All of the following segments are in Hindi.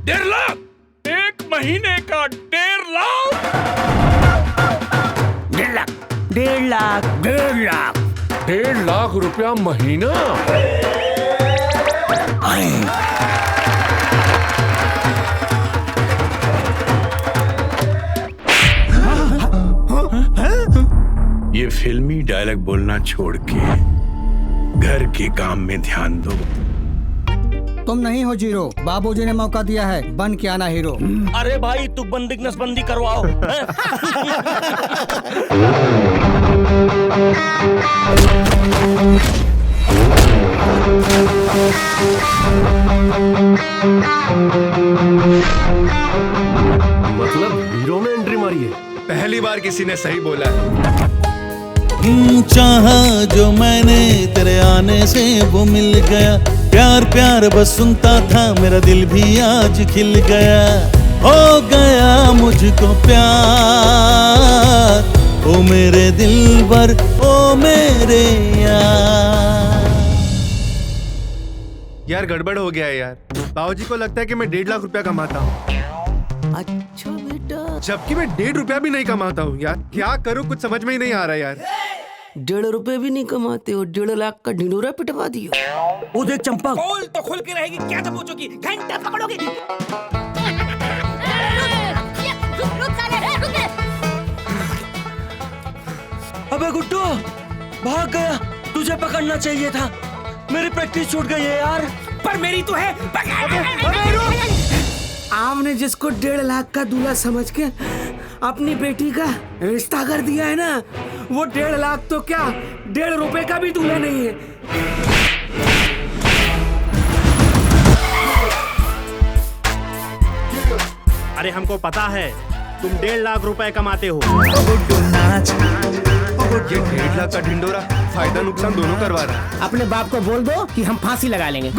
1.5 लाख? 1 महीने का 1.5 लाख? 1.5 लाख, 1.5 लाख, 1.5 लाख, 1.5 लाख रुपया महीना? ये फिल्मी डायलॉग बोलना छोड़ के घर के काम में ध्यान दो। तुम नहीं हो जीरो, बाबूजी ने मौका दिया है, बन के आना हीरो। अरे भाई तू बंदी नसबंदी करवाओ। मतलब हीरो में एंट्री मारी है? पहली बार किसी ने सही बोला है। चाहा जो मैंने तेरे आने से वो मिल गया, प्यार प्यार बस सुनता था मेरा दिल भी आज खिल गया, हो गया मुझको प्यार, ओ मेरे दिलबर, ओ मेरे यार गड़बड़ हो गया है यार। बाबूजी को लगता है कि मैं 1.5 लाख रुपया कमाता हूँ। अच्छा बेटा, जबकि मैं 1.5 रुपया भी नहीं कमाता हूँ यार। क्या करूँ कुछ समझ में ही नहीं आ रहा यार। 1.5 रुपए भी नहीं कमाते हो, 1.5 लाख का ढिंडोरा पिटवा दिया। वो देख चंपा, बोल तो खुल के रहेगी, क्या तो पूछोगी, घंटा पकड़ोगी। अबे गुड्डू भाग गया, तुझे पकड़ना चाहिए था। मेरी प्रैक्टिस छूट गई है यार। पर मेरी तो है। आपने जिसको 1.5 लाख का दूल्हा समझ के अपनी बेटी का रिश्ता कर दिया है ना, वो 1.5 लाख तो क्या 1.5 रुपए का भी दूल्हा नहीं है। अरे हमको पता है तुम 1.5 लाख रुपए कमाते हो। ये 1.5 लाख का ढिंडोरा फायदा नुकसान दोनों करवा रहा है। अपने बाप को बोल दो कि हम फांसी लगा लेंगे।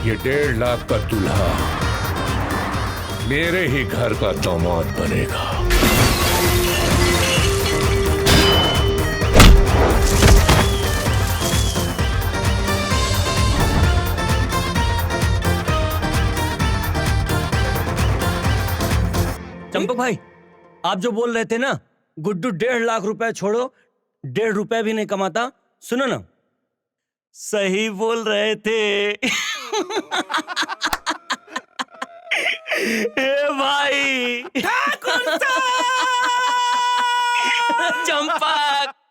ये 1.5 लाख का दूल्हा मेरे ही घर का दामाद बनेगा। चंपक भाई, आप जो बोल रहे थे ना, गुड्डू 1.5 लाख रुपए छोड़ो 1.5 रुपए भी नहीं कमाता, सुनो ना, सही बोल रहे थे। ए भाई चंपक